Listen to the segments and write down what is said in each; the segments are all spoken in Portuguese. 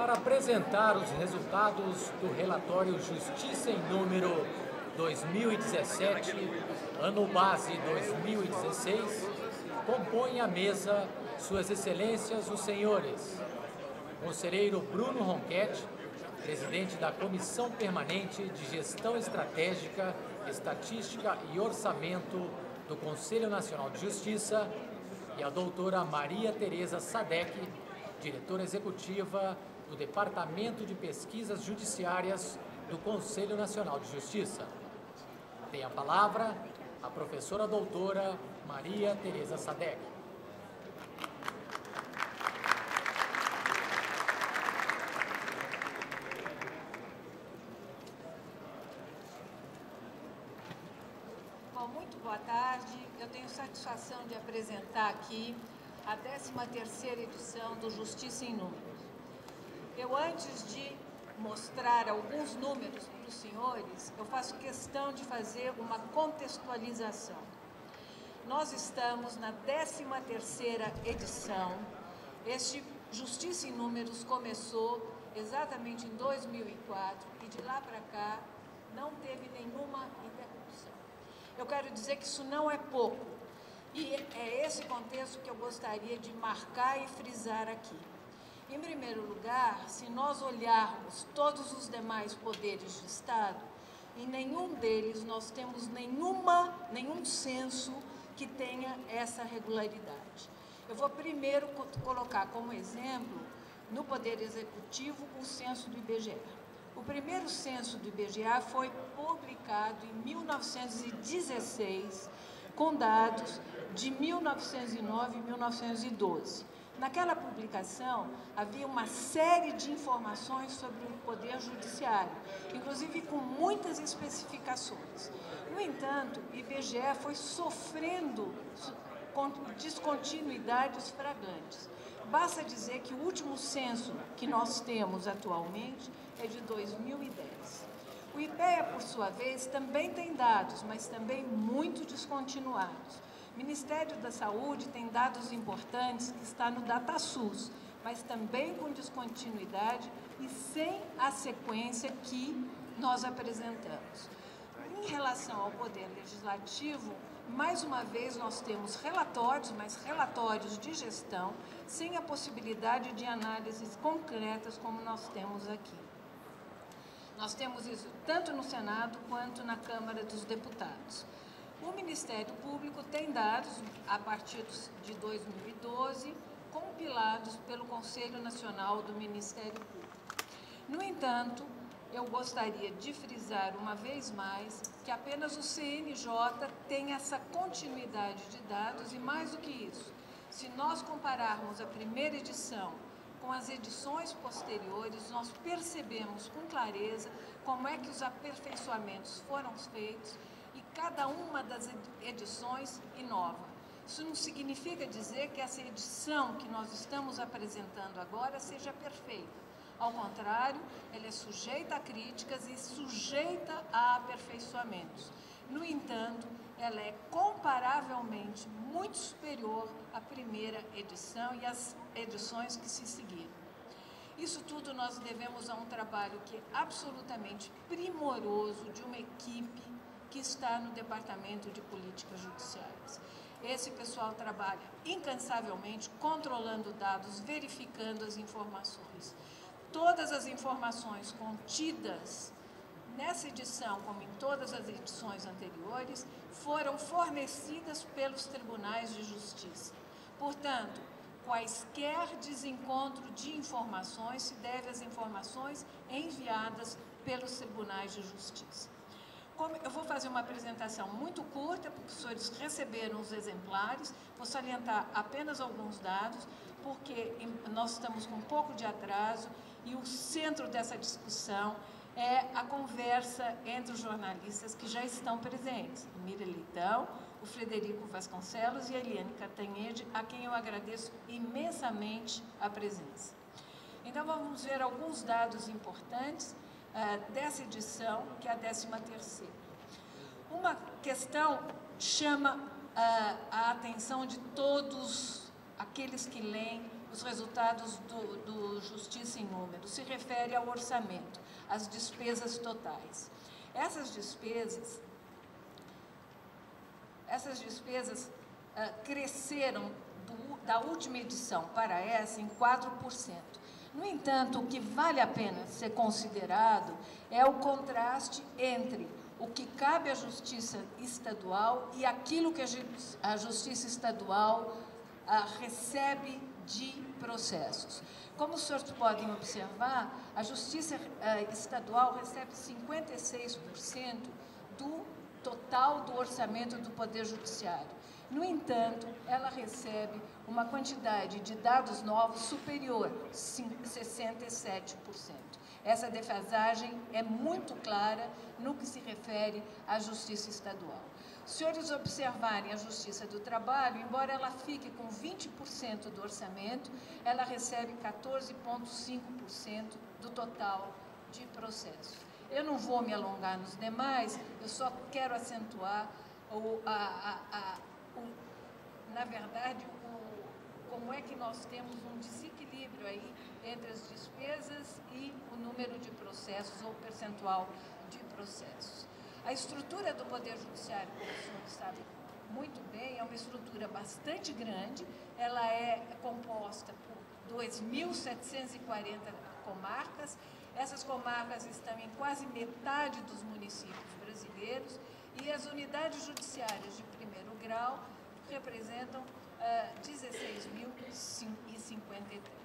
para apresentar os resultados do relatório Justiça em Número 2017, ano base 2016, compõe a mesa Suas Excelências os senhores Conselheiro Bruno Ronchetti, presidente da Comissão Permanente de Gestão Estratégica, Estatística e Orçamento do Conselho Nacional de Justiça, e a doutora Maria Tereza Sadek, diretora executiva do Departamento de Pesquisas Judiciárias do Conselho Nacional de Justiça. Tem a palavra a professora doutora Maria Tereza Sadek. Bom, muito boa tarde. Eu tenho satisfação de apresentar aqui a 13ª edição do Justiça em Números. Eu, antes de mostrar alguns números para os senhores, eu faço questão de fazer uma contextualização. Nós estamos na 13ª edição. Este Justiça em Números começou exatamente em 2004 e de lá para cá não teve nenhuma interrupção. Eu quero dizer que isso não é pouco. E é esse contexto que eu gostaria de marcar e frisar aqui. Em primeiro lugar, se nós olharmos todos os demais poderes de Estado, em nenhum deles nós temos nenhum censo que tenha essa regularidade. Eu vou primeiro colocar como exemplo, no Poder Executivo, o censo do IBGE. O primeiro censo do IBGE foi publicado em 1916, com dados de 1909 e 1912. Naquela publicação, havia uma série de informações sobre o Poder Judiciário, inclusive com muitas especificações. No entanto, o IBGE foi sofrendo descontinuidades flagrantes. Basta dizer que o último censo que nós temos atualmente é de 2010. O IPEA, por sua vez, também tem dados, mas também muito descontinuados. O Ministério da Saúde tem dados importantes que está no DataSUS, mas também com descontinuidade e sem a sequência que nós apresentamos. Em relação ao Poder Legislativo, mais uma vez nós temos relatórios, mas relatórios de gestão, sem a possibilidade de análises concretas como nós temos aqui. Nós temos isso tanto no Senado quanto na Câmara dos Deputados. O Ministério Público tem dados, a partir de 2012, compilados pelo Conselho Nacional do Ministério Público. No entanto, eu gostaria de frisar uma vez mais que apenas o CNJ tem essa continuidade de dados e, mais do que isso, se nós compararmos a primeira edição com as edições posteriores, nós percebemos com clareza como é que os aperfeiçoamentos foram feitos e cada uma das edições inova. Isso não significa dizer que essa edição que nós estamos apresentando agora seja perfeita. Ao contrário, ela é sujeita a críticas e sujeita a aperfeiçoamentos. No entanto, ela é comparavelmente muito superior à primeira edição e às edições que se seguiram. Isso tudo nós devemos a um trabalho que é absolutamente primoroso de uma equipe que está no Departamento de Políticas Judiciárias. Esse pessoal trabalha incansavelmente, controlando dados, verificando as informações. Todas as informações contidas nessa edição, como em todas as edições anteriores, foram fornecidas pelos tribunais de justiça. Portanto, quaisquer desencontro de informações se deve às informações enviadas pelos tribunais de justiça. Eu vou fazer uma apresentação muito curta, porque os senhores receberam os exemplares, vou salientar apenas alguns dados, porque nós estamos com um pouco de atraso e o centro dessa discussão é a conversa entre os jornalistas que já estão presentes, o Mira Leitão, o Frederico Vasconcelos e a Eliane Catanhede, a quem eu agradeço imensamente a presença. Então, vamos ver alguns dados importantes dessa edição, que é a 13ª. Uma questão chama a atenção de todos aqueles aqueles que leem os resultados do Justiça em Números, se refere ao orçamento, às despesas totais. Essas despesas cresceram da última edição para essa em 4%. No entanto, o que vale a pena ser considerado é o contraste entre o que cabe à Justiça Estadual e aquilo que a Justiça Estadual recebe de processos. Como os senhores podem observar, a Justiça Estadual recebe 56% do total do orçamento do Poder Judiciário. No entanto, ela recebe uma quantidade de dados novos superior a 67%. Essa defasagem é muito clara no que se refere à Justiça Estadual. Se os senhores observarem a Justiça do Trabalho, embora ela fique com 20% do orçamento, ela recebe 14,5% do total de processos. Eu não vou me alongar nos demais, eu só quero acentuar, na verdade, como é que nós temos um desequilíbrio aí entre as despesas e o número de processos ou percentual de processos. A estrutura do Poder Judiciário, como os senhores sabem muito bem, é uma estrutura bastante grande, ela é composta por 2.740 comarcas, essas comarcas estão em quase metade dos municípios brasileiros e as unidades judiciárias de primeiro grau representam 16.053.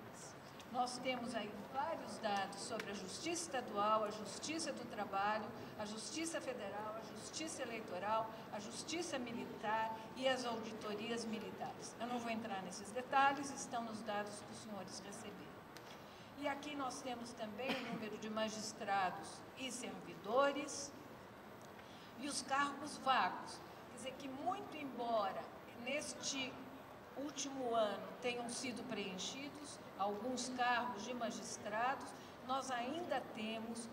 Nós temos aí vários dados sobre a Justiça Estadual, a Justiça do Trabalho, a Justiça Federal, a Justiça Eleitoral, a Justiça Militar e as auditorias militares. Eu não vou entrar nesses detalhes, estão nos dados que os senhores receberam. E aqui nós temos também o número de magistrados e servidores e os cargos vagos. Quer dizer que, muito embora neste último ano tenham sido preenchidos alguns cargos de magistrados, nós ainda temos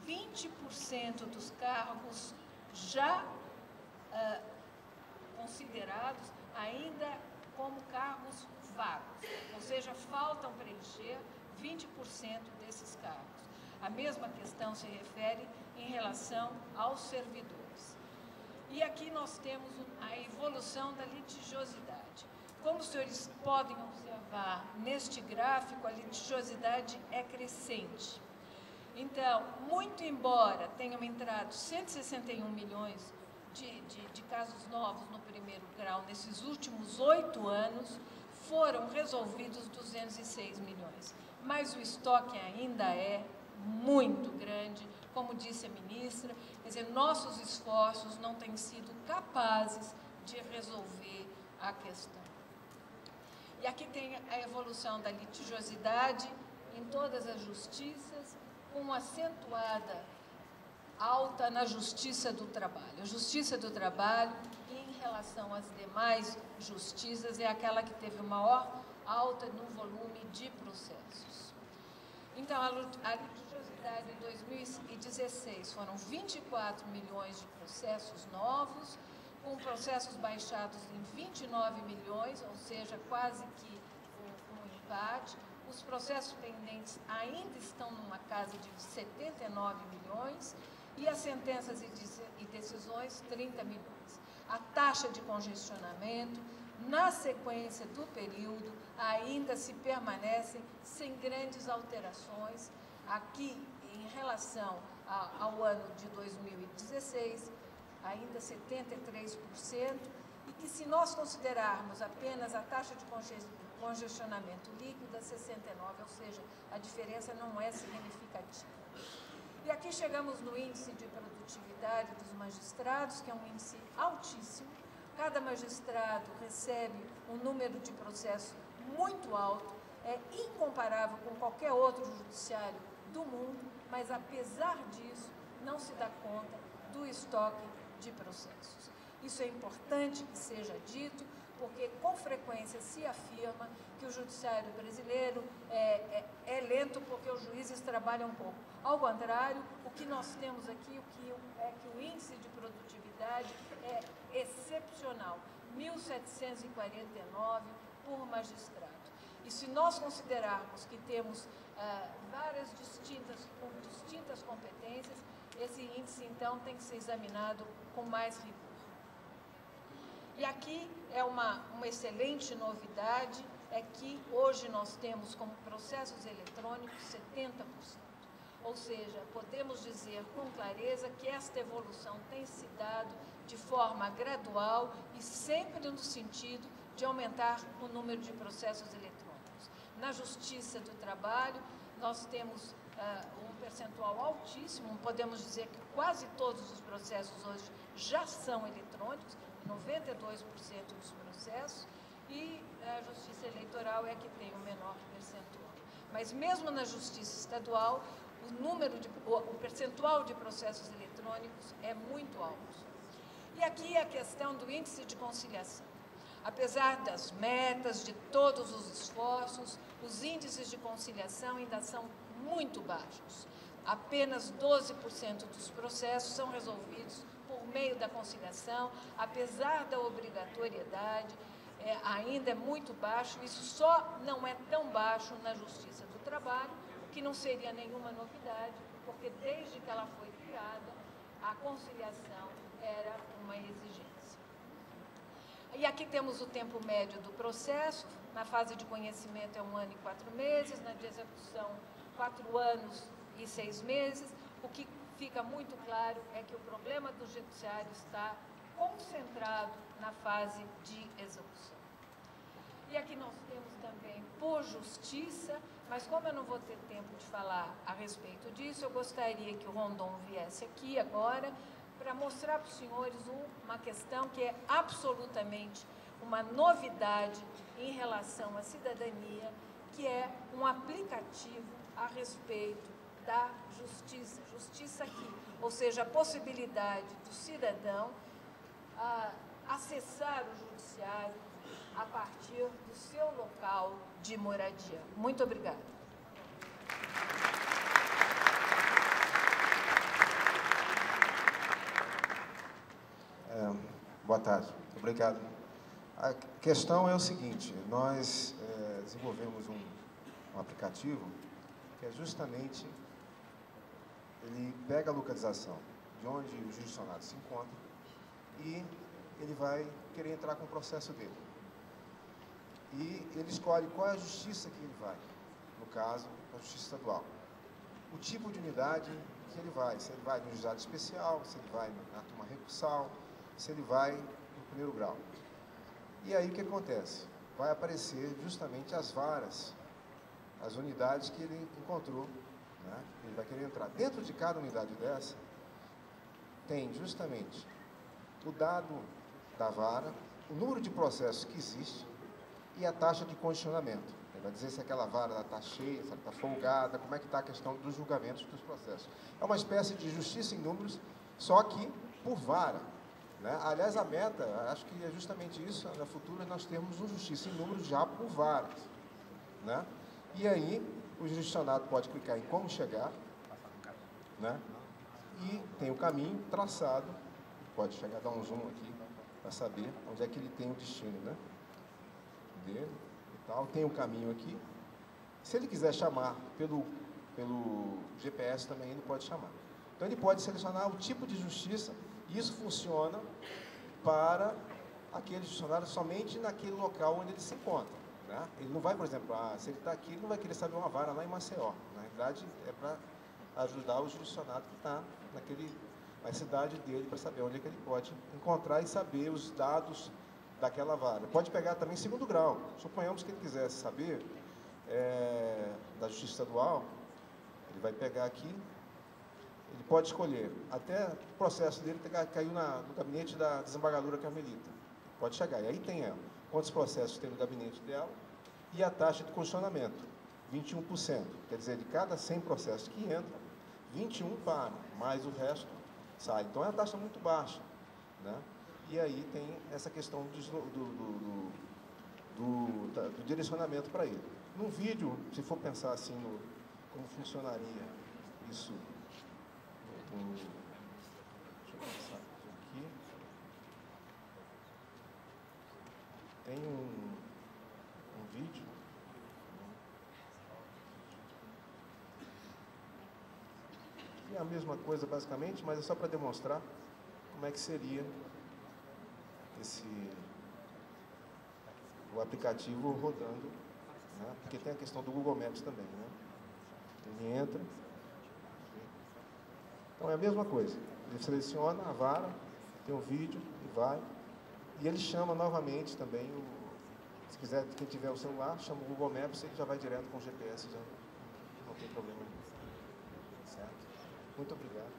20% dos cargos já considerados ainda como cargos vagos, ou seja, faltam preencher 20% desses cargos. A mesma questão se refere em relação aos servidores. E aqui nós temos a evolução da litigiosidade. Como os senhores podem observar neste gráfico, a litigiosidade é crescente. Então, muito embora tenham entrado 161 milhões de casos novos no primeiro grau nesses últimos 8 anos, foram resolvidos 206 milhões. Mas o estoque ainda é muito grande, como disse a ministra, quer dizer, nossos esforços não têm sido capazes de resolver a questão. E aqui tem a evolução da litigiosidade em todas as justiças, com uma acentuada alta na Justiça do Trabalho. A Justiça do Trabalho, em relação às demais justiças, é aquela que teve maior alta no volume de processos. Então, a litigiosidade em 2016 foram 24 milhões de processos novos, com processos baixados em 29 milhões, ou seja, quase que um empate. Os processos pendentes ainda estão numa casa de 79 milhões e as sentenças e decisões, 30 milhões. A taxa de congestionamento, na sequência do período, ainda se permanecem sem grandes alterações. Aqui, em relação ao ano de 2016, ainda 73%, e que, se nós considerarmos apenas a taxa de congestionamento líquida, 69%, ou seja, a diferença não é significativa. E aqui chegamos no índice de produtividade dos magistrados, que é um índice altíssimo. Cada magistrado recebe um número de processos muito alto, é incomparável com qualquer outro judiciário do mundo, mas, apesar disso, não se dá conta do estoque de processos. Isso é importante que seja dito, porque com frequência se afirma que o judiciário brasileiro é lento porque os juízes trabalham pouco. Ao contrário, o que nós temos aqui é que o índice de produtividade é excepcional, 1.749 por magistrado. E se nós considerarmos que temos varas com distintas competências, esse índice, então, tem que ser examinado com mais rigor. E aqui é uma excelente novidade, é que hoje nós temos como processos eletrônicos 70%. Ou seja, podemos dizer com clareza que esta evolução tem se dado de forma gradual e sempre no sentido de aumentar o número de processos eletrônicos. Na Justiça do Trabalho, nós temos um percentual altíssimo, podemos dizer que quase todos os processos hoje já são eletrônicos, 92% dos processos, e a Justiça Eleitoral é que tem o menor percentual. Mas mesmo na Justiça Estadual, o percentual de processos eletrônicos é muito alto. E aqui a questão do índice de conciliação. Apesar das metas, de todos os esforços, os índices de conciliação ainda são muito baixos. Apenas 12% dos processos são resolvidos por meio da conciliação, apesar da obrigatoriedade, ainda é muito baixo. Isso só não é tão baixo na Justiça do Trabalho, o que não seria nenhuma novidade, porque desde que ela foi criada, a conciliação era uma exigência. E aqui temos o tempo médio do processo. Na fase de conhecimento é 1 ano e 4 meses, na de execução 4 anos e 6 meses. O que fica muito claro é que o problema do judiciário está concentrado na fase de execução. E aqui nós temos também por justiça, mas como eu não vou ter tempo de falar a respeito disso, eu gostaria que o Rondon viesse aqui agora para mostrar para os senhores uma questão que é absolutamente uma novidade em relação à cidadania, que é um aplicativo a respeito da justiça. Justiça aqui, ou seja, a possibilidade do cidadão acessar o judiciário a partir do seu local de moradia. Muito obrigada. Boa tarde, obrigado. A questão é o seguinte, nós desenvolvemos um aplicativo que é justamente, ele pega a localização de onde o jurisdicionado se encontra e ele vai querer entrar com o processo dele. E ele escolhe qual é a justiça que ele vai, no caso, a justiça estadual. O tipo de unidade que ele vai, se ele vai no juizado especial, se ele vai na turma recursal, se ele vai no primeiro grau. E aí o que acontece? Vai aparecer justamente as varas, as unidades que ele encontrou, né? Ele vai querer entrar. Dentro de cada unidade dessa, tem justamente o dado da vara, o número de processos que existe e a taxa de condicionamento. Ele vai dizer se aquela vara está cheia, se ela está folgada, como é que está a questão dos julgamentos dos processos. É uma espécie de justiça em números, só que por vara. Né? Aliás, a meta, acho que é justamente isso, na futura nós temos uma justiça em números já por varas. Né? E aí, o jurisdicionado pode clicar em como chegar, né? E tem o caminho traçado, pode chegar, dar um zoom aqui, para saber onde é que ele tem o destino, né? Dele e tal, tem o caminho aqui. Se ele quiser chamar pelo GPS também, ele pode chamar. Então, ele pode selecionar o tipo de justiça. Isso funciona para aquele jurisdicionado somente naquele local onde ele se encontra. Né? Ele não vai, por exemplo, se ele está aqui, ele não vai querer saber uma vara lá em Maceió. Na realidade, é para ajudar o jurisdicionado que está na cidade dele, para saber onde é que ele pode encontrar e saber os dados daquela vara. Pode pegar também segundo grau. Suponhamos que ele quisesse saber da Justiça Estadual, ele vai pegar aqui. Ele pode escolher, até o processo dele caiu no gabinete da desembargadora Carmelita. Pode chegar, e aí tem ela. Quantos processos tem no gabinete dela e a taxa de condicionamento, 21%. Quer dizer, de cada 100 processos que entram, 21 param, mais o resto sai. Então, é uma taxa muito baixa. Né? E aí tem essa questão do direcionamento para ele. Num vídeo, se for pensar assim, como funcionaria isso... Deixa eu passar aqui. Tem que é a mesma coisa basicamente, mas é só para demonstrar como é que seria o aplicativo rodando, né? Porque tem a questão do Google Maps também, né? Ele entra, então é a mesma coisa, ele seleciona a vara, tem um vídeo e vai, e ele chama novamente também, se quiser, quem tiver o celular, chama o Google Maps, ele já vai direto com o GPS, já não tem problema nenhum. Certo? Muito obrigado.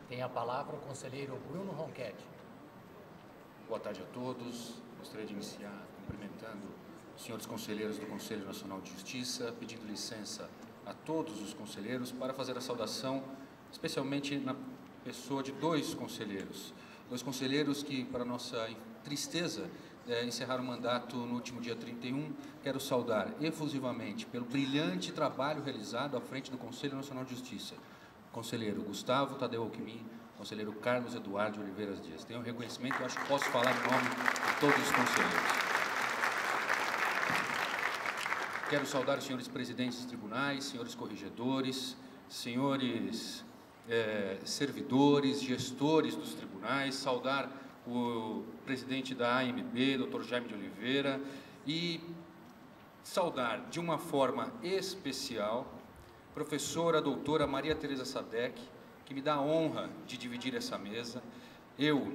Tem a palavra o conselheiro Bruno Ronchetti. Boa tarde a todos. Gostaria de iniciar cumprimentando os senhores conselheiros do Conselho Nacional de Justiça, pedindo licença a todos os conselheiros para fazer a saudação, especialmente na pessoa de dois conselheiros que, para nossa tristeza, encerraram o mandato no último dia 31. Quero saudar efusivamente pelo brilhante trabalho realizado à frente do Conselho Nacional de Justiça, conselheiro Gustavo Tadeu Alckmin, conselheiro Carlos Eduardo Oliveira Dias. Tenho um reconhecimento, eu acho que posso falar em nome de todos os conselheiros. Quero saudar os senhores presidentes dos tribunais, senhores corregedores, senhores servidores, gestores dos tribunais, saudar o presidente da AMB, Dr. Jaime de Oliveira, e saudar de uma forma especial professora doutora Maria Tereza Sadek, que me dá a honra de dividir essa mesa. Eu,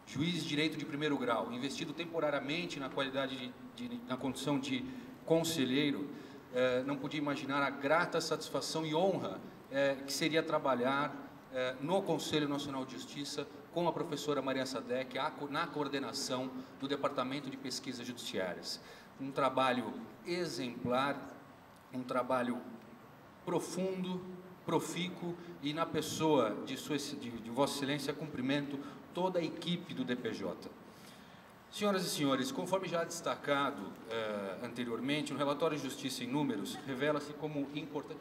juiz de direito de primeiro grau, investido temporariamente na qualidade na condição de conselheiro, não podia imaginar a grata satisfação e honra que seria trabalhar no Conselho Nacional de Justiça com a professora Maria Sadek na coordenação do Departamento de Pesquisas Judiciárias. Um trabalho exemplar, um trabalho profundo, profícuo, e na pessoa de Vossa Excelência cumprimento toda a equipe do DPJ. Senhoras e senhores, conforme já destacado anteriormente, no relatório de Justiça em Números, revela-se como importante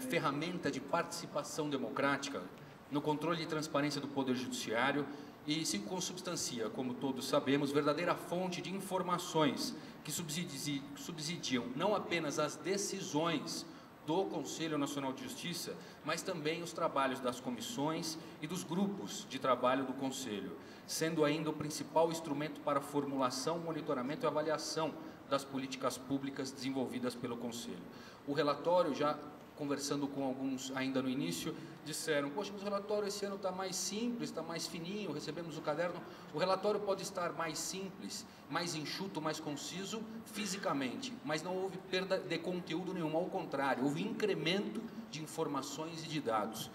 ferramenta de participação democrática no controle e transparência do Poder Judiciário e se consubstancia, como todos sabemos, verdadeira fonte de informações que subsidiam não apenas as decisões do Conselho Nacional de Justiça, mas também os trabalhos das comissões e dos grupos de trabalho do Conselho, sendo ainda o principal instrumento para a formulação, monitoramento e avaliação das políticas públicas desenvolvidas pelo Conselho. O relatório, já conversando com alguns ainda no início, disseram: poxa, mas o relatório esse ano está mais simples, está mais fininho, recebemos o caderno. O relatório pode estar mais simples, mais enxuto, mais conciso fisicamente, mas não houve perda de conteúdo nenhum, ao contrário, houve incremento de informações e de dados.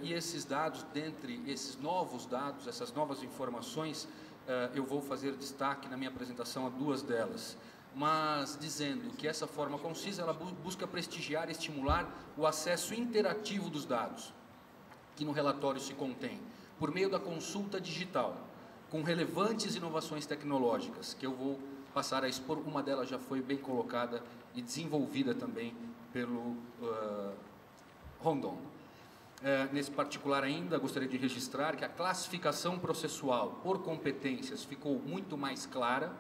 E esses dados, dentre esses novos dados, essas novas informações, eu vou fazer destaque na minha apresentação a duas delas, mas dizendo que essa forma concisa, ela busca prestigiar e estimular o acesso interativo dos dados, que no relatório se contém, por meio da consulta digital, com relevantes inovações tecnológicas, que eu vou passar a expor. Uma delas já foi bem colocada e desenvolvida também pelo Rondon. Nesse particular ainda, gostaria de registrar que a classificação processual por competências ficou muito mais clara,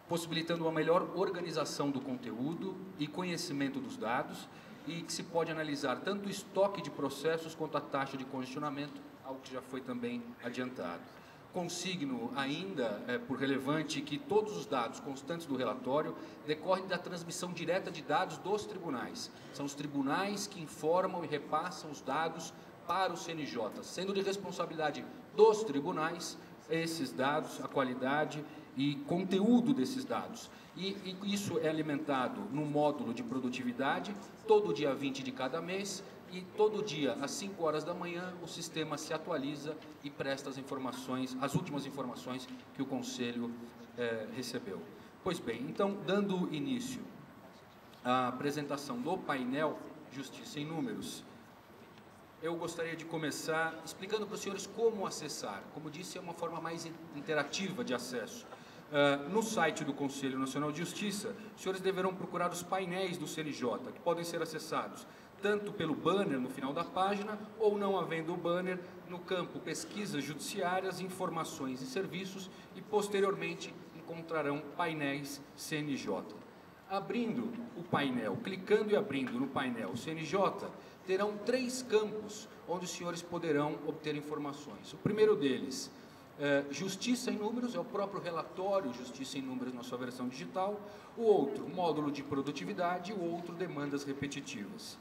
possibilitando uma melhor organização do conteúdo e conhecimento dos dados, e que se pode analisar tanto o estoque de processos quanto a taxa de congestionamento, algo que já foi também adiantado. Consigno ainda, por relevante, que todos os dados constantes do relatório decorrem da transmissão direta de dados dos tribunais. São os tribunais que informam e repassam os dados para o CNJ, sendo de responsabilidade dos tribunais esses dados, a qualidade e conteúdo desses dados. E isso é alimentado no módulo de produtividade, todo dia 20 de cada mês, e todo dia, às 5 horas da manhã, o sistema se atualiza e presta as informações, as últimas informações que o Conselho recebeu. Pois bem, então, dando início à apresentação do painel Justiça em Números, eu gostaria de começar explicando para os senhores como acessar. Como disse, é uma forma mais interativa de acesso. No site do Conselho Nacional de Justiça, os senhores deverão procurar os painéis do CNJ, que podem ser acessados tanto pelo banner no final da página, ou não havendo o banner, no campo Pesquisas Judiciárias, Informações e Serviços, e posteriormente encontrarão painéis CNJ. Abrindo o painel, clicando e abrindo no painel CNJ, terão 3 campos onde os senhores poderão obter informações. O primeiro deles, Justiça em Números, é o próprio relatório Justiça em Números na sua versão digital. O outro, Módulo de Produtividade, e o outro, Demandas Repetitivas.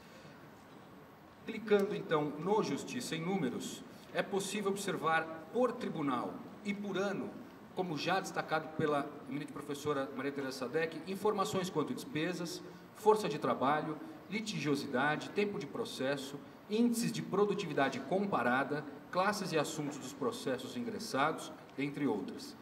Clicando, então, no Justiça em Números, é possível observar por tribunal e por ano, como já destacado pela eminente professora Maria Tereza Sadek, informações quanto a despesas, força de trabalho, litigiosidade, tempo de processo, índices de produtividade comparada, classes e assuntos dos processos ingressados, entre outras.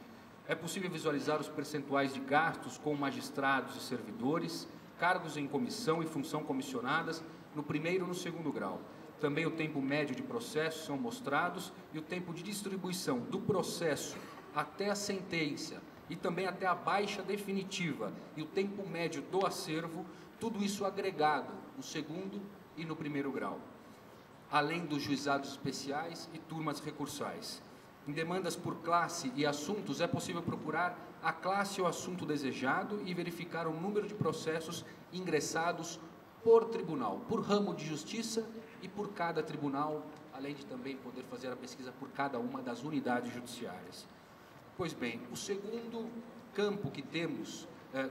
É possível visualizar os percentuais de gastos com magistrados e servidores, cargos em comissão e função comissionadas no primeiro e no segundo grau. Também o tempo médio de processo são mostrados e o tempo de distribuição do processo até a sentença e também até a baixa definitiva e o tempo médio do acervo, tudo isso agregado no segundo e no primeiro grau, além dos juizados especiais e turmas recursais. Em demandas por classe e assuntos, é possível procurar a classe ou assunto desejado e verificar o número de processos ingressados por tribunal, por ramo de justiça e por cada tribunal, além de também poder fazer a pesquisa por cada uma das unidades judiciárias. Pois bem, o segundo campo que temos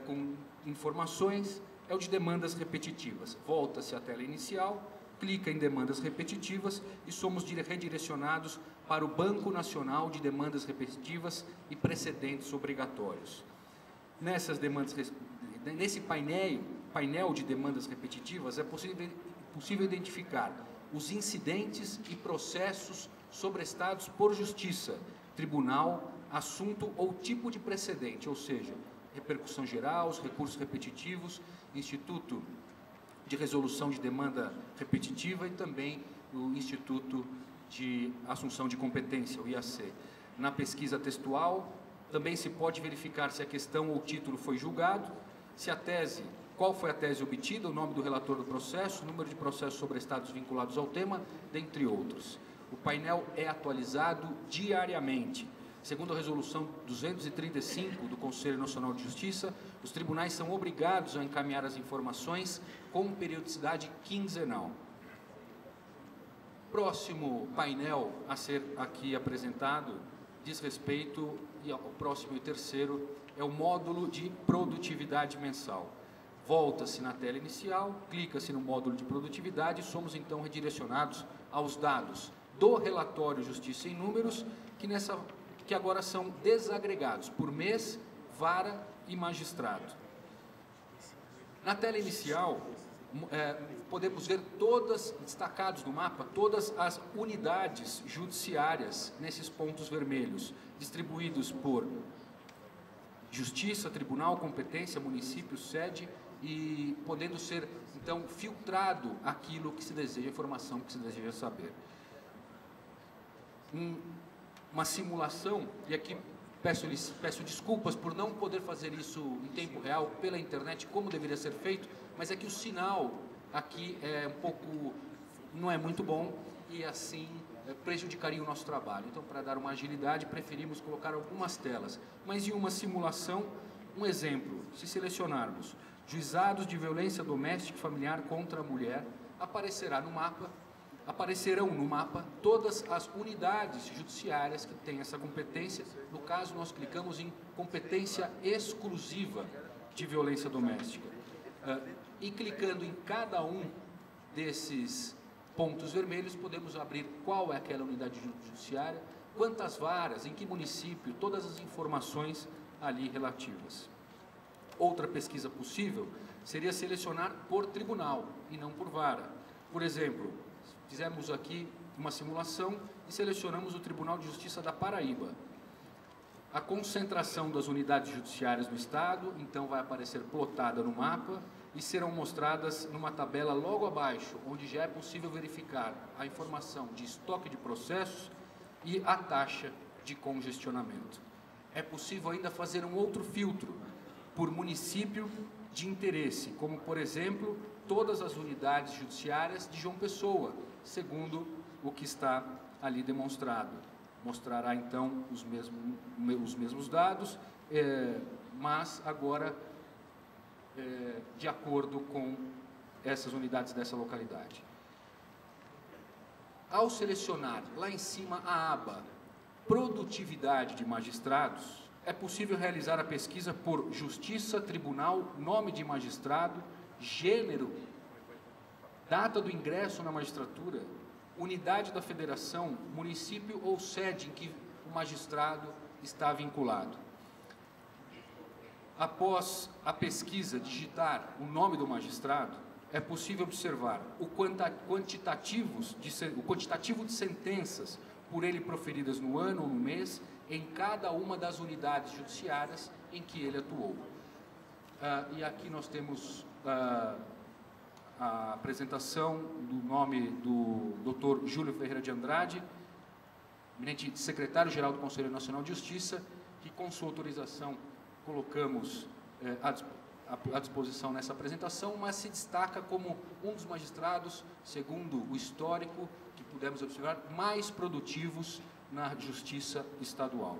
com informações é o de demandas repetitivas. Volta-se à tela inicial, clica em demandas repetitivas e somos redirecionados para o Banco Nacional de Demandas Repetitivas e Precedentes Obrigatórios. Nesse painel de demandas repetitivas, é possível identificar os incidentes e processos sobrestados por justiça, tribunal, assunto ou tipo de precedente, ou seja, repercussão geral, os recursos repetitivos, Instituto de Resolução de Demanda Repetitiva e também o Instituto de Assunção de Competência, o IAC. Na pesquisa textual, também se pode verificar se a questão ou título foi julgado, se a tese, qual foi a tese obtida, o nome do relator do processo, o número de processos sobrestados vinculados ao tema, dentre outros. O painel é atualizado diariamente. Segundo a Resolução 235 do Conselho Nacional de Justiça, os tribunais são obrigados a encaminhar as informações com periodicidade quinzenal. Próximo painel a ser aqui apresentado diz respeito, e o próximo e o terceiro, é o módulo de produtividade mensal. Volta-se na tela inicial, clica-se no módulo de produtividade e somos então redirecionados aos dados do relatório Justiça em Números, que agora são desagregados por mês, vara e magistrado. Na tela inicial, podemos ver destacados no mapa, todas as unidades judiciárias nesses pontos vermelhos, distribuídos por justiça, tribunal, competência, município, sede, e podendo ser, então, filtrado aquilo que se deseja, a informação que se deseja saber. Uma simulação, e aqui peço desculpas por não poder fazer isso em tempo real pela internet, como deveria ser feito, mas é que o sinal aqui é não é muito bom e assim prejudicaria o nosso trabalho. Então, para dar uma agilidade, preferimos colocar algumas telas. Mas em uma simulação, um exemplo, se selecionarmos juizados de violência doméstica e familiar contra a mulher, aparecerão no mapa todas as unidades judiciárias que têm essa competência. No caso, nós clicamos em competência exclusiva de violência doméstica. E clicando em cada um desses pontos vermelhos, podemos abrir qual é aquela unidade judiciária, quantas varas, em que município, todas as informações ali relativas. Outra pesquisa possível seria selecionar por tribunal e não por vara. Por exemplo, fizemos aqui uma simulação e selecionamos o Tribunal de Justiça da Paraíba. A concentração das unidades judiciárias no Estado, então, vai aparecer plotada no mapa e serão mostradas numa tabela logo abaixo, onde já é possível verificar a informação de estoque de processos e a taxa de congestionamento. É possível ainda fazer um outro filtro por município de interesse, como, por exemplo, todas as unidades judiciárias de João Pessoa, segundo o que está ali demonstrado. Mostrará, então, os mesmos dados, mas agora de acordo com essas unidades dessa localidade. Ao selecionar lá em cima a aba Produtividade de Magistrados, é possível realizar a pesquisa por justiça, tribunal, nome de magistrado, gênero, data do ingresso na magistratura, unidade da federação, município ou sede em que o magistrado está vinculado. Após a pesquisa digitar o nome do magistrado, é possível observar o quantitativo de sentenças por ele proferidas no ano ou no mês em cada uma das unidades judiciárias em que ele atuou. E aqui nós temos a apresentação do nome do Dr. Júlio Ferreira de Andrade, eminente secretário-geral do Conselho Nacional de Justiça, que com sua autorização colocamos à disposição nessa apresentação, mas se destaca como um dos magistrados, segundo o histórico que pudemos observar, mais produtivos na Justiça Estadual.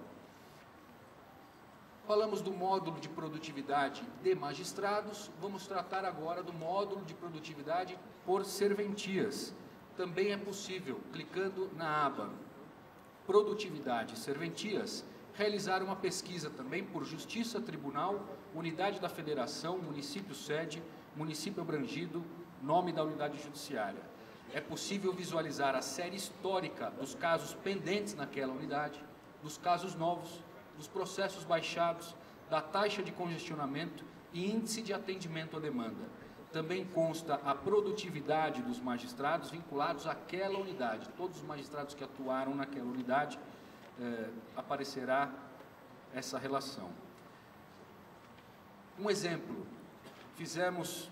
Falamos do módulo de produtividade de magistrados, vamos tratar agora do módulo de produtividade por serventias. Também é possível, clicando na aba Produtividade e Serventias, realizar uma pesquisa também por Justiça, Tribunal, Unidade da Federação, Município Sede, Município Abrangido, nome da unidade judiciária. É possível visualizar a série histórica dos casos pendentes naquela unidade, dos casos novos, dos processos baixados, da taxa de congestionamento e índice de atendimento à demanda. Também consta a produtividade dos magistrados vinculados àquela unidade. Todos os magistrados que atuaram naquela unidade, aparecerá essa relação. Um exemplo, fizemos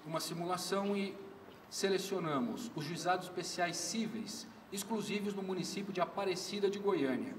uma simulação e selecionamos os juizados especiais cíveis exclusivos no município de Aparecida de Goiânia,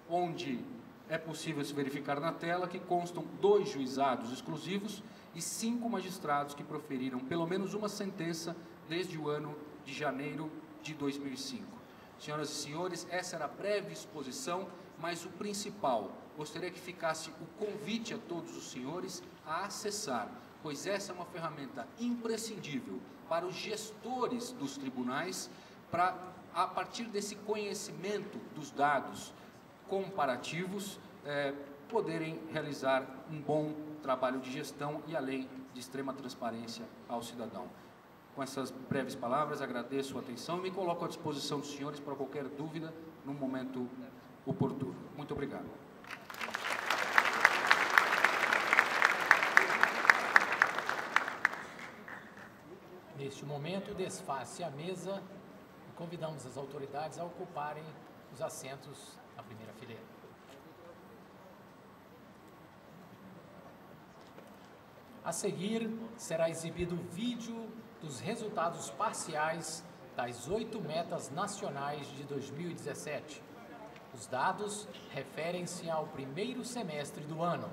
onde é possível se verificar na tela que constam 2 juizados exclusivos e 5 magistrados que proferiram pelo menos uma sentença desde o ano de janeiro de 2005. Senhoras e senhores, essa era a breve exposição, mas o principal, gostaria que ficasse o convite a todos os senhores a acessar, pois essa é uma ferramenta imprescindível para os gestores dos tribunais, para, a partir desse conhecimento dos dados comparativos, poderem realizar um bom trabalho de gestão e a lei de extrema transparência ao cidadão. Com essas breves palavras, agradeço a atenção e me coloco à disposição dos senhores para qualquer dúvida no momento oportuno. Muito obrigado. Neste momento, desface a mesa e convidamos as autoridades a ocuparem os assentos na primeira fileira. A seguir, será exibido o vídeo dos resultados parciais das 8 metas nacionais de 2017. Os dados referem-se ao primeiro semestre do ano.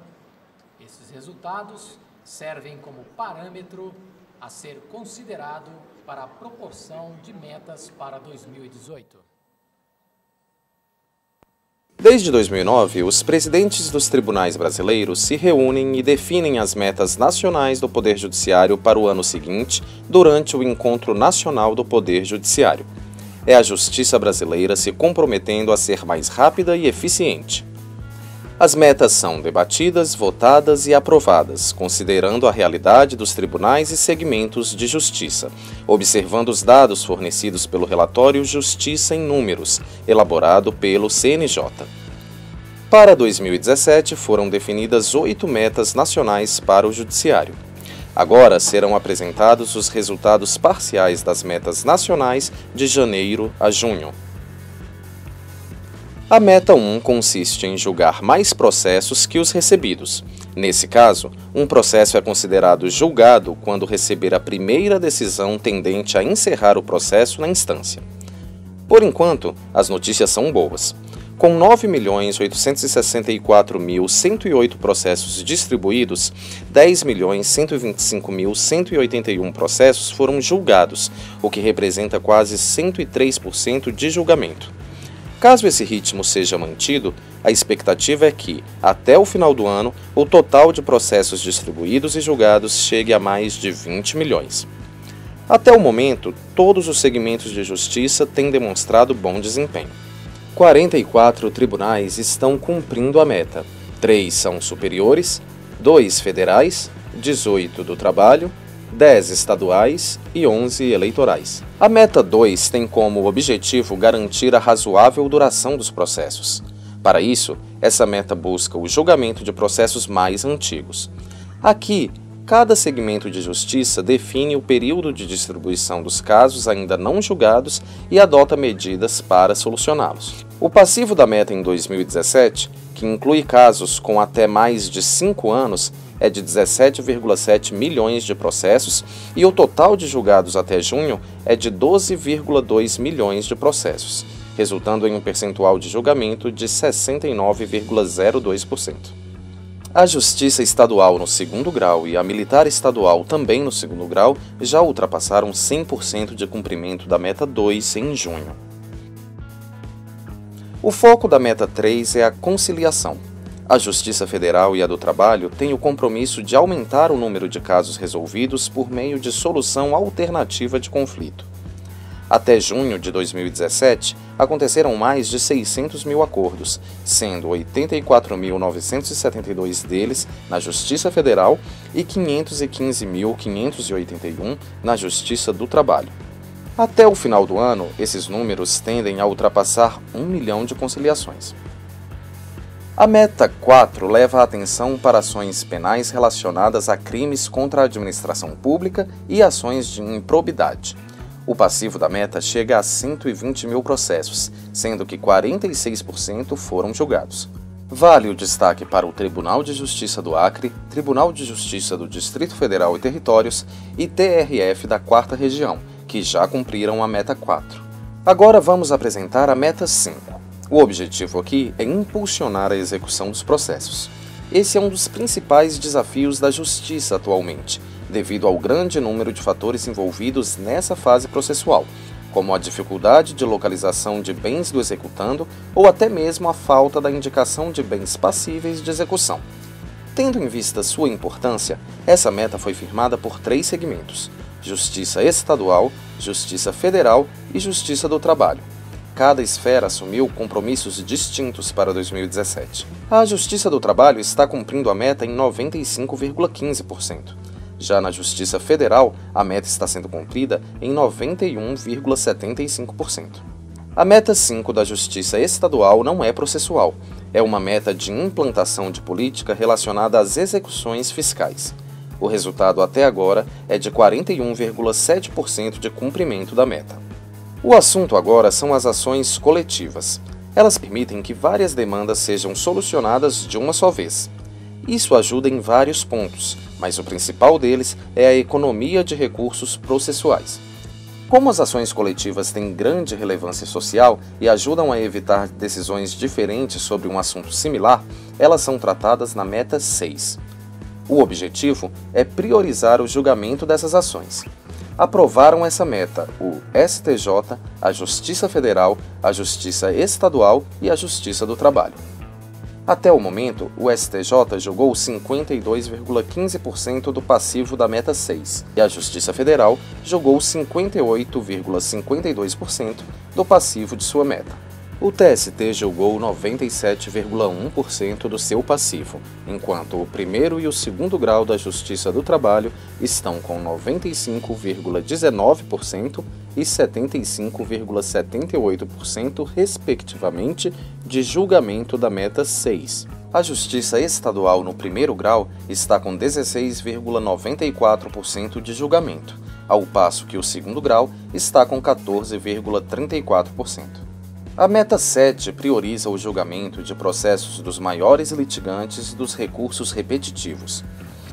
Esses resultados servem como parâmetro a ser considerado para a proporção de metas para 2018. Desde 2009, os presidentes dos tribunais brasileiros se reúnem e definem as metas nacionais do Poder Judiciário para o ano seguinte, durante o Encontro Nacional do Poder Judiciário. É a justiça brasileira se comprometendo a ser mais rápida e eficiente. As metas são debatidas, votadas e aprovadas, considerando a realidade dos tribunais e segmentos de justiça, observando os dados fornecidos pelo relatório Justiça em Números, elaborado pelo CNJ. Para 2017, foram definidas 8 metas nacionais para o Judiciário. Agora serão apresentados os resultados parciais das metas nacionais de janeiro a junho. A meta 1 consiste em julgar mais processos que os recebidos. Nesse caso, um processo é considerado julgado quando receber a primeira decisão tendente a encerrar o processo na instância. Por enquanto, as notícias são boas. Com 9.864.108 processos distribuídos, 10.125.181 processos foram julgados, o que representa quase 103% de julgamento. Caso esse ritmo seja mantido, a expectativa é que, até o final do ano, o total de processos distribuídos e julgados chegue a mais de 20 milhões. Até o momento, todos os segmentos de justiça têm demonstrado bom desempenho. 44 tribunais estão cumprindo a meta. 3 são superiores, 2 federais, 18 do trabalho, 10 estaduais e 11 eleitorais. A meta 2 tem como objetivo garantir a razoável duração dos processos. Para isso, essa meta busca o julgamento de processos mais antigos. Aqui, cada segmento de justiça define o período de distribuição dos casos ainda não julgados e adota medidas para solucioná-los. O passivo da meta em 2017, que inclui casos com até mais de 5 anos, é de 17,7 milhões de processos e o total de julgados até junho é de 12,2 milhões de processos, resultando em um percentual de julgamento de 69,02%. A Justiça Estadual no segundo grau e a Militar Estadual também no segundo grau já ultrapassaram 100% de cumprimento da meta 2 em junho. O foco da meta 3 é a conciliação. A Justiça Federal e a do Trabalho têm o compromisso de aumentar o número de casos resolvidos por meio de solução alternativa de conflito. Até junho de 2017, aconteceram mais de 600 mil acordos, sendo 84.972 deles na Justiça Federal e 515.581 na Justiça do Trabalho. Até o final do ano, esses números tendem a ultrapassar 1 milhão de conciliações. A meta 4 leva a atenção para ações penais relacionadas a crimes contra a administração pública e ações de improbidade. O passivo da meta chega a 120 mil processos, sendo que 46% foram julgados. Vale o destaque para o Tribunal de Justiça do Acre, Tribunal de Justiça do Distrito Federal e Territórios e TRF da 4ª Região, que já cumpriram a meta 4. Agora vamos apresentar a meta 5. O objetivo aqui é impulsionar a execução dos processos. Esse é um dos principais desafios da justiça atualmente, devido ao grande número de fatores envolvidos nessa fase processual, como a dificuldade de localização de bens do executando ou até mesmo a falta da indicação de bens passíveis de execução. Tendo em vista sua importância, essa meta foi firmada por 3 segmentos: Justiça Estadual, Justiça Federal e Justiça do Trabalho. Cada esfera assumiu compromissos distintos para 2017. A Justiça do Trabalho está cumprindo a meta em 95,15%. Já na Justiça Federal, a meta está sendo cumprida em 91,75%. A meta 5 da Justiça Estadual não é processual, é uma meta de implantação de política relacionada às execuções fiscais. O resultado até agora é de 41,7% de cumprimento da meta. O assunto agora são as ações coletivas. Elas permitem que várias demandas sejam solucionadas de uma só vez. Isso ajuda em vários pontos, mas o principal deles é a economia de recursos processuais. Como as ações coletivas têm grande relevância social e ajudam a evitar decisões diferentes sobre um assunto similar, elas são tratadas na meta 6. O objetivo é priorizar o julgamento dessas ações. Aprovaram essa meta o STJ, a Justiça Federal, a Justiça Estadual e a Justiça do Trabalho. Até o momento, o STJ julgou 52,15% do passivo da meta 6 e a Justiça Federal julgou 58,52% do passivo de sua meta. O TST julgou 97,1% do seu passivo, enquanto o primeiro e o segundo grau da Justiça do Trabalho estão com 95,19% e 75,78%, respectivamente, de julgamento da meta 6. A Justiça Estadual no primeiro grau está com 16,94% de julgamento, ao passo que o segundo grau está com 14,34%. A meta 7 prioriza o julgamento de processos dos maiores litigantes dos recursos repetitivos.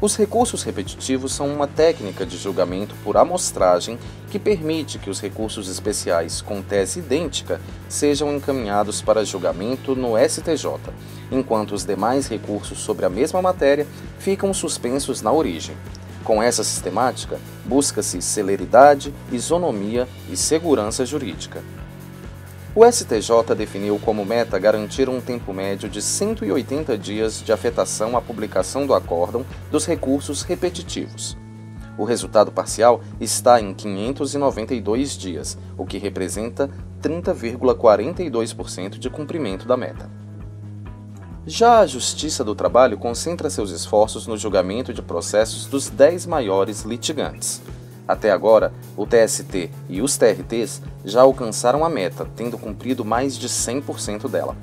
Os recursos repetitivos são uma técnica de julgamento por amostragem que permite que os recursos especiais com tese idêntica sejam encaminhados para julgamento no STJ, enquanto os demais recursos sobre a mesma matéria ficam suspensos na origem. Com essa sistemática, busca-se celeridade, isonomia e segurança jurídica. O STJ definiu como meta garantir um tempo médio de 180 dias de afetação à publicação do acórdão dos recursos repetitivos. O resultado parcial está em 592 dias, o que representa 30,42% de cumprimento da meta. Já a Justiça do Trabalho concentra seus esforços no julgamento de processos dos 10 maiores litigantes. Até agora, o TST e os TRTs já alcançaram a meta, tendo cumprido mais de 100% dela.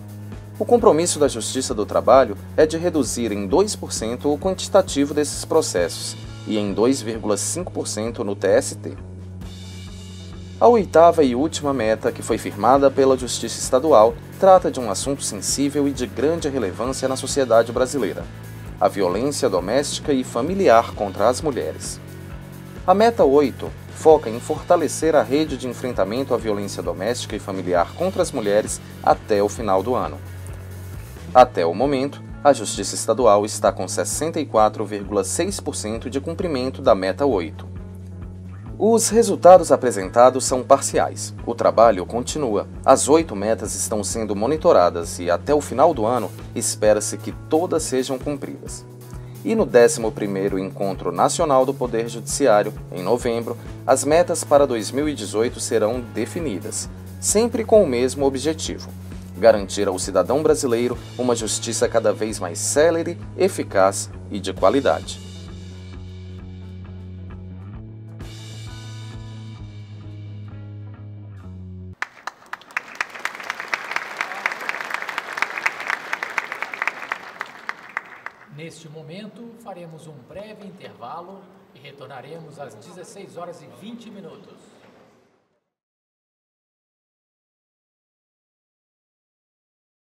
O compromisso da Justiça do Trabalho é de reduzir em 2% o quantitativo desses processos e em 2,5% no TST. A oitava e última meta, que foi firmada pela Justiça Estadual, trata de um assunto sensível e de grande relevância na sociedade brasileira: a violência doméstica e familiar contra as mulheres. A meta 8 foca em fortalecer a rede de enfrentamento à violência doméstica e familiar contra as mulheres até o final do ano. Até o momento, a Justiça Estadual está com 64,6% de cumprimento da meta 8. Os resultados apresentados são parciais. O trabalho continua. As 8 metas estão sendo monitoradas e, até o final do ano, espera-se que todas sejam cumpridas. E no 11º Encontro Nacional do Poder Judiciário, em novembro, as metas para 2018 serão definidas, sempre com o mesmo objetivo: garantir ao cidadão brasileiro uma justiça cada vez mais célere, eficaz e de qualidade. Neste momento, faremos um breve intervalo e retornaremos às 16h20.